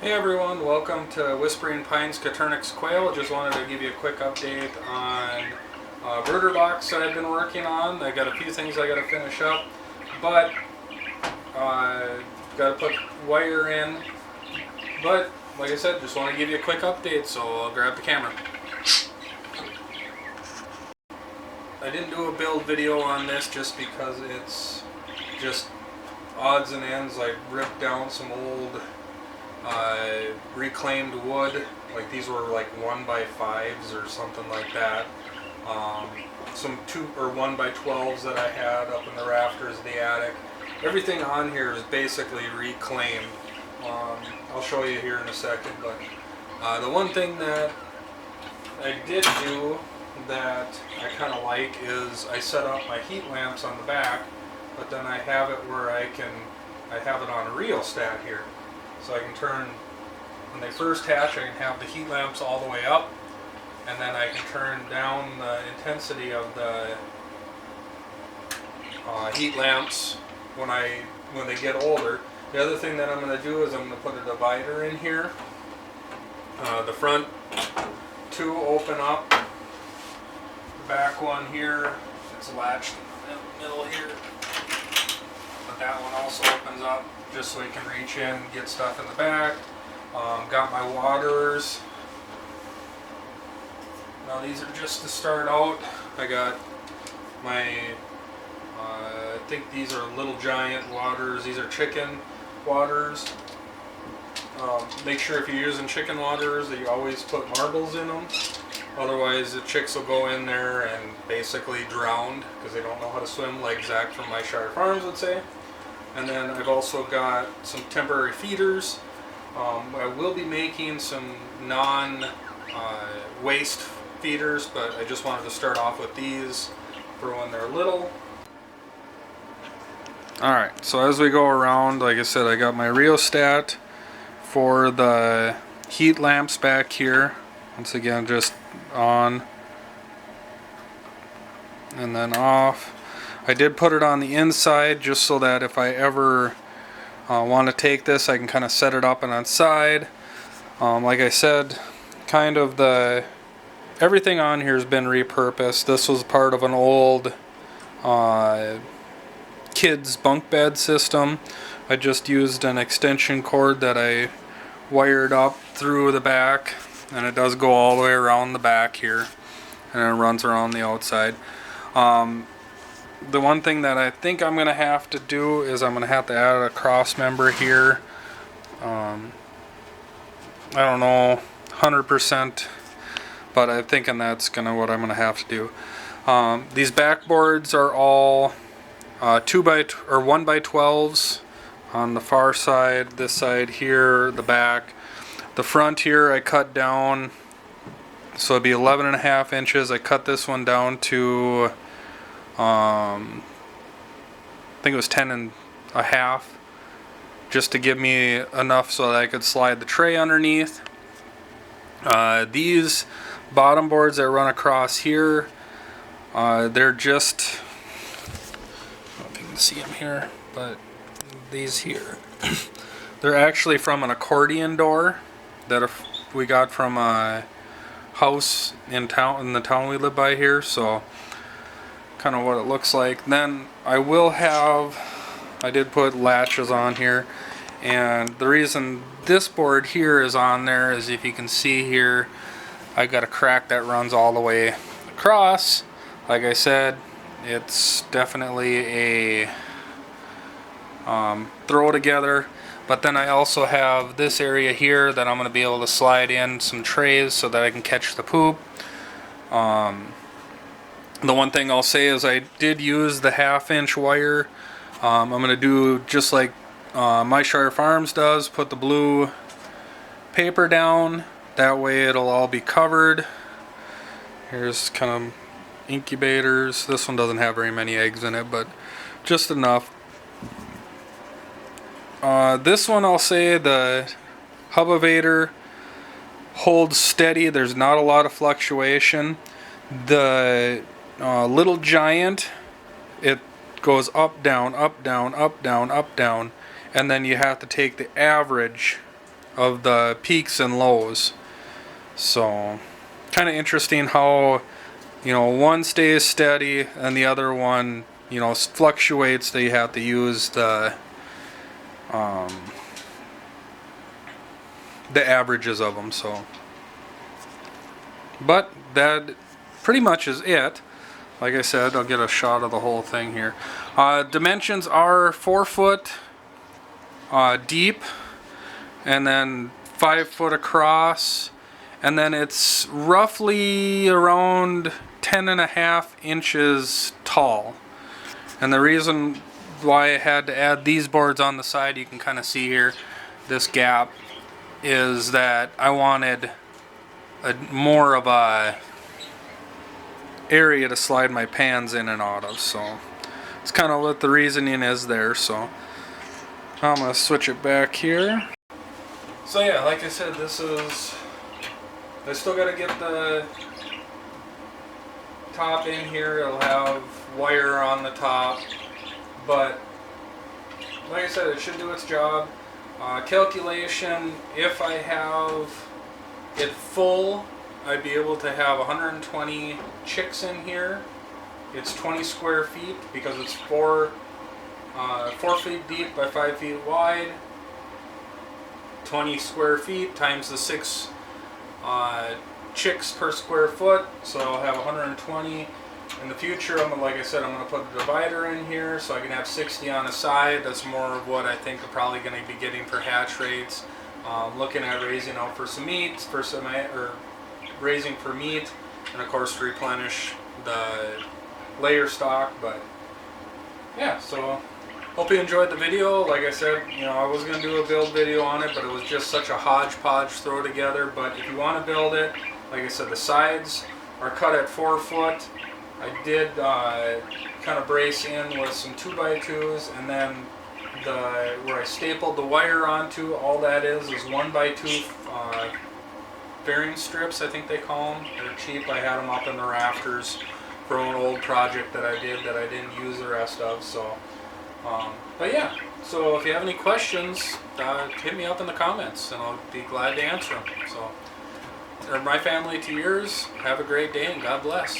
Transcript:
Hey everyone, welcome to Whispering Pines Coturnix Quail. Just wanted to give you a quick update on a brooder box that I've been working on. I got a few things I got to finish up, but got to put wire in. But like I said, just want to give you a quick update, so I'll grab the camera. I didn't do a build video on this just because it's just odds and ends. I ripped down some old reclaimed wood, like these were like 1x5s or something like that. Some 2 or 1x12s that I had up in the rafters of the attic. Everything on here is basically reclaimed. I'll show you here in a second, but the one thing that I did do that I kind of like is I set up my heat lamps on the back, but then I have it where I have it on a rheostat here. So I can turn, when they first hatch, I can have the heat lamps all the way up, and then I can turn down the intensity of the heat lamps when they get older. The other thing that I'm going to do is I'm going to put a divider in here. The front two open up. The back one here, it's latched in the middle here. But that one also opens up just so you can reach in and get stuff in the back. Got my waterers. Now these are just to start out. I got my, I think these are Little Giant waterers. These are chicken waterers. Make sure if you're using chicken waterers that you always put marbles in them. Otherwise the chicks will go in there and basically drown because they don't know how to swim, like Zach from My Shire Farms would say. And then I've also got some temporary feeders. I will be making some non-waste feeders, but I just wanted to start off with these for when they're little. Alright, so as we go around, like I said, I got my rheostat for the heat lamps back here. Once again, just on and then off. I did put it on the inside just so that if I ever want to take this, I can kind of set it up and on side. Like I said, kind of everything on here has been repurposed. This was part of an old kids bunk bed system. I just used an extension cord that I wired up through the back, and it does go all the way around the back here, and it runs around the outside. The one thing that I think I'm going to have to do is I'm going to have to add a cross member here. I don't know 100%, but I'm thinking that's what I'm going to have to do. These backboards are all 1x12s on the far side, this side here, the back. The front here I cut down, so it'd be 11.5 inches. I cut this one down to I think it was 10.5, just to give me enough so that I could slide the tray underneath. These bottom boards that run across here, they're just, I don't know if you can see them here, but these here, they're actually from an accordion door that we got from a house in the town we live by here. So kind of what it looks like. Then I did put latches on here, and the reason this board here is on there is, if you can see here, I got a crack that runs all the way across. Like I said, it's definitely a throw together. But then I also have this area here that I'm going to be able to slide in some trays so that I can catch the poop. The one thing I'll say is I did use the 1/2 inch wire. I'm going to do just like My Shire Farms does, put the blue paper down. That way it'll all be covered. Here's kind of incubators. This one doesn't have very many eggs in it, but just enough. This one, I'll say the Hub-Evator holds steady. There's not a lot of fluctuation. The Little Giant, it goes up, down, up, down, up, down, up, down, and then you have to take the average of the peaks and lows. So kind of interesting how, you know, one stays steady and the other one, you know, fluctuates. That you have to use the averages of them. So, but that pretty much is it. Like I said, I'll get a shot of the whole thing here. Dimensions are 4 foot deep, and then 5 foot across, and then it's roughly around 10.5 inches tall. And the reason why I had to add these boards on the side, you can kind of see here, this gap, is that I wanted more of a area to slide my pans in and out of. So it's kind of what the reasoning is there. So I'm going to switch it back here. So yeah, like I said, this is, I still got to get the top in here. It'll have wire on the top, but like I said, it should do its job. Calculation, if I have it full, I'd be able to have 120 chicks in here. It's 20 square feet because it's 4 feet deep by 5 feet wide. 20 square feet times the 6 chicks per square foot, so I'll have 120. In the future, like I said, I'm going to put a divider in here so I can have 60 on the side. That's more of what I think I'm probably going to be getting for hatch rates. Looking at raising out for some meat, or raising for meat, and of course to replenish the layer stock. But yeah, so hope you enjoyed the video. Like I said, you know, I was going to do a build video on it, but it was just such a hodgepodge throw together. But if you want to build it, like I said, the sides are cut at 4 foot. I did kind of brace in with some 2x2s, and then where I stapled the wire onto, all that is 1x2 fairing strips, I think they call them. They're cheap. I had them up in the rafters for an old project that I did that I didn't use the rest of. So, but yeah, so if you have any questions, hit me up in the comments and I'll be glad to answer them. So, from my family to yours, have a great day and God bless.